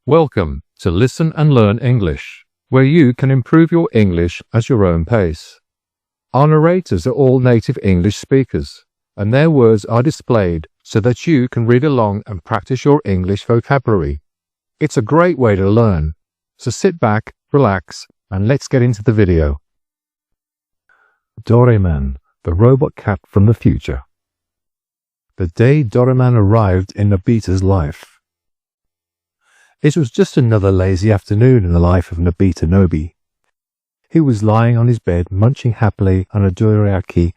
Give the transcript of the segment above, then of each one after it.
Welcome to Listen and Learn English, where you can improve your English at your own pace. Our narrators are all native English speakers, and their words are displayed so that you can read along and practice your English vocabulary. It's a great way to learn, so sit back, relax, and let's get into the video. Doraemon, the robot cat from the future. The day Doraemon arrived in Nobita's life. It was just another lazy afternoon in the life of Nobita Nobi. He was lying on his bed, munching happily on a dorayaki,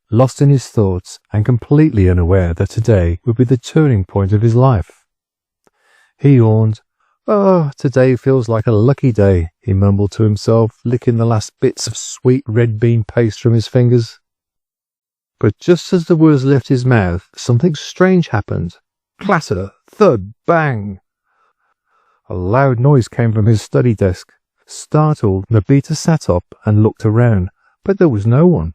lost in his thoughts and completely unaware that today would be the turning point of his life. He yawned. "Oh, today feels like a lucky day," he mumbled to himself, licking the last bits of sweet red bean paste from his fingers. But just as the words left his mouth, something strange happened. Clatter, thud, bang! A loud noise came from his study desk. Startled, Nobita sat up and looked around, but there was no one.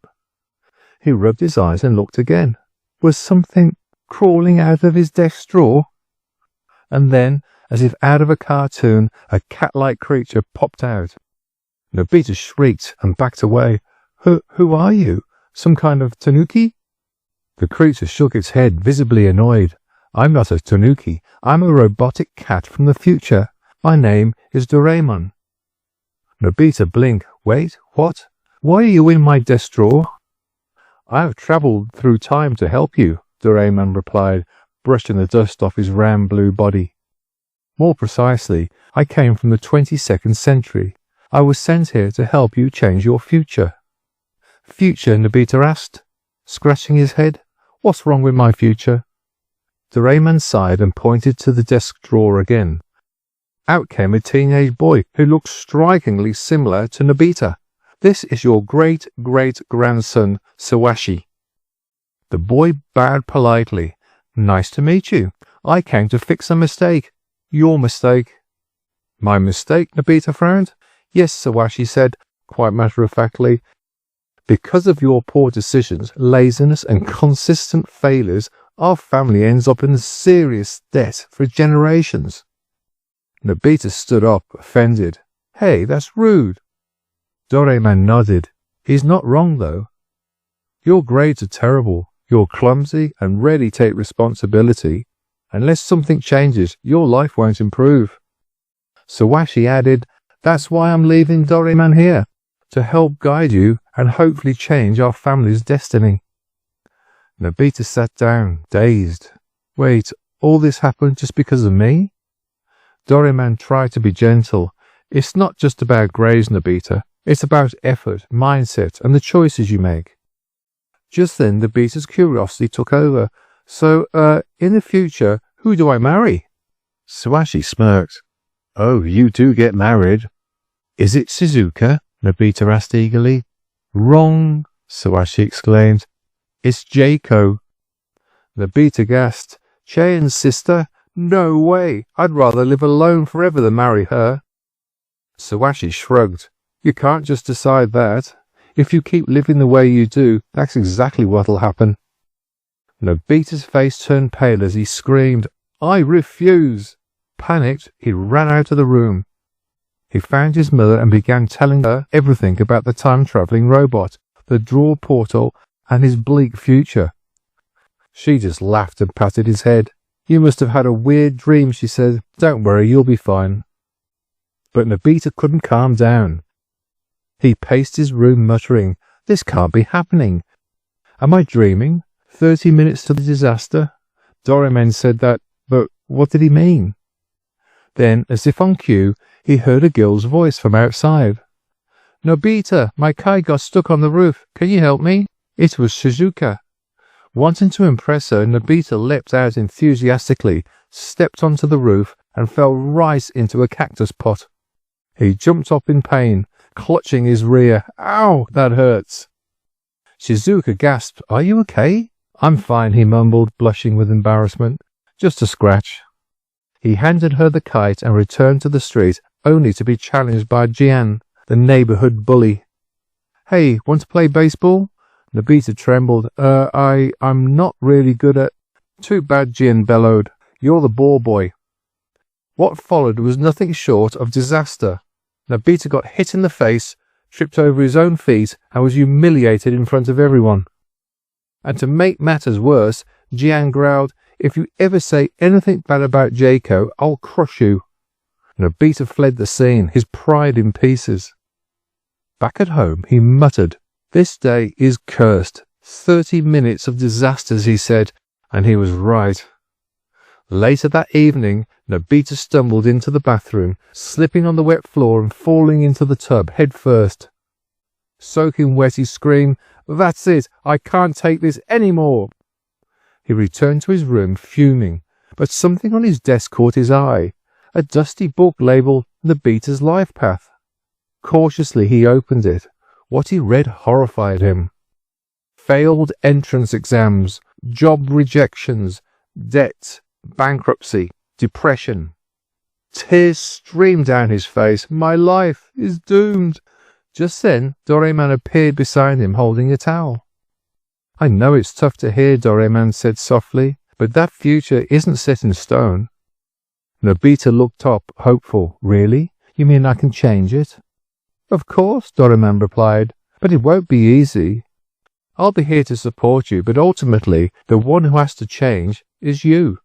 He rubbed his eyes and looked again. Was something crawling out of his desk drawer? And then, as if out of a cartoon, a cat-like creature popped out. Nobita shrieked and backed away. Who are you? Some kind of tanuki?" The creature shook its head, visibly annoyed. "I'm not a tanuki. I'm a robotic cat from the future. My name is Doraemon." Nobita blinked. "Wait, what? Why are you in my desk drawer?" "I have travelled through time to help you," Doraemon replied, brushing the dust off his round blue body. "More precisely, I came from the 22nd century. I was sent here to help you change your future." "Future?" Nobita asked, scratching his head. "What's wrong with my future?" Doraemon sighed and pointed to the desk drawer again. Out came a teenage boy who looked strikingly similar to Nobita. "This is your great-great-grandson, Sawashi." The boy bowed politely. "Nice to meet you. I came to fix a mistake." "Your mistake?" "My mistake?" Nobita frowned. "Yes," Sawashi said, quite matter-of-factly. "Because of your poor decisions, laziness and consistent failures, our family ends up in serious debt for generations." Nobita stood up, offended. "Hey, that's rude." Doraemon nodded. "He's not wrong, though. Your grades are terrible. You're clumsy and rarely take responsibility. Unless something changes, your life won't improve." Sawashi added, "That's why I'm leaving Doraemon here, to help guide you and hopefully change our family's destiny." Nobita sat down, dazed. "Wait, all this happened just because of me?" Doraemon tried to be gentle. "It's not just about grades, Nobita. It's about effort, mindset, and the choices you make." Just then, Nobita's curiosity took over. "So, in the future, who do I marry?" Sawashi smirked. "Oh, you do get married." "Is it Shizuka?" Nobita asked eagerly. "Wrong!" Sawashi exclaimed. "It's Jaco." Nobita gasped. "Cheyon's sister? No way! I'd rather live alone forever than marry her." Sawashi shrugged. "You can't just decide that. If you keep living the way you do, that's exactly what'll happen." Nobita's face turned pale as he screamed, "I refuse!" Panicked, he ran out of the room. He found his mother and began telling her everything about the time-travelling robot, the drawer portal, and his bleak future. She just laughed and patted his head. "You must have had a weird dream," she said. "Don't worry, you'll be fine." But Nobita couldn't calm down. He paced his room muttering, "This can't be happening. Am I dreaming? 30 minutes to the disaster? Doraemon said that, but what did he mean?" Then, as if on cue, he heard a girl's voice from outside. "Nobita, my kite got stuck on the roof. Can you help me?" It was Shizuka. Wanting to impress her, Nobita leapt out enthusiastically, stepped onto the roof, and fell right into a cactus pot. He jumped up in pain, clutching his rear. "Ow, that hurts." Shizuka gasped. "Are you okay?" "I'm fine," he mumbled, blushing with embarrassment. "Just a scratch." He handed her the kite and returned to the street, only to be challenged by Jian, the neighborhood bully. "Hey, want to play baseball?" Nobita trembled. I'm not really good at—" "Too bad," Jian bellowed. "You're the ball boy." What followed was nothing short of disaster. Nobita got hit in the face, tripped over his own feet, and was humiliated in front of everyone. And to make matters worse, Jian growled, "If you ever say anything bad about Jaco, I'll crush you." Nobita fled the scene, his pride in pieces. Back at home, he muttered, "This day is cursed. 30 minutes of disasters," he said, and he was right. Later that evening, Nobita stumbled into the bathroom, slipping on the wet floor and falling into the tub head first. Soaking wet, he screamed, "That's it! I can't take this any more!" He returned to his room, fuming, but something on his desk caught his eye, a dusty book labelled Nobita's Life Path. Cautiously he opened it. What he read horrified him. Failed entrance exams, job rejections, debt, bankruptcy, depression. Tears streamed down his face. My life is doomed. Just then, Doraemon appeared beside him holding a towel. "I know it's tough to hear," Doraemon said softly, "but that future isn't set in stone." Nobita looked up, hopeful. "Really? You mean I can change it?" "Of course," Doraemon replied, "but it won't be easy. I'll be here to support you, but ultimately, the one who has to change is you."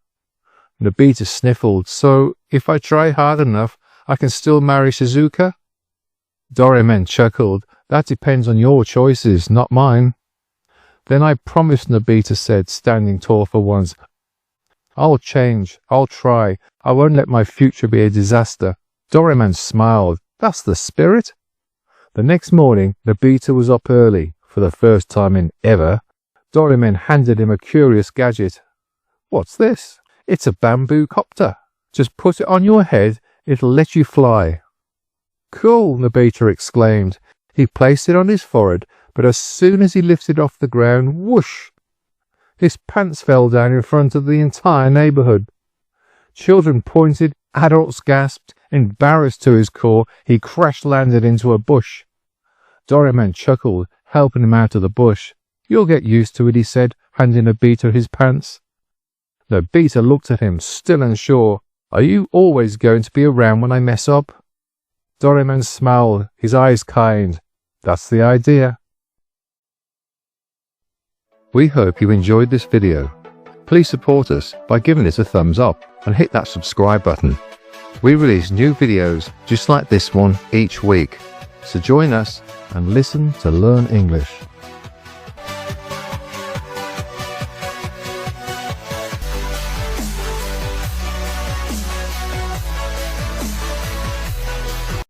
Nobita sniffled. "So, if I try hard enough, I can still marry Shizuka?" Doraemon chuckled. "That depends on your choices, not mine." "Then I promise," Nobita said, standing tall for once. "I'll change. I'll try. I won't let my future be a disaster." Doraemon smiled. "That's the spirit." The next morning, Nobita was up early. For the first time in ever, Doraemon handed him a curious gadget. "What's this?" "It's a bamboo copter. Just put it on your head, it'll let you fly." "Cool," Nobita exclaimed. He placed it on his forehead, but as soon as he lifted off the ground, whoosh! His pants fell down in front of the entire neighborhood. Children pointed, adults gasped. Embarrassed to his core, he crash-landed into a bush. Doraemon chuckled, helping him out of the bush. "You'll get used to it," he said, handing Nobita his pants. Nobita looked at him, still unsure. "Are you always going to be around when I mess up?" Doraemon smiled, his eyes kind. "That's the idea." We hope you enjoyed this video. Please support us by giving it a thumbs up and hit that subscribe button. We release new videos just like this one each week, so join us and listen to learn English.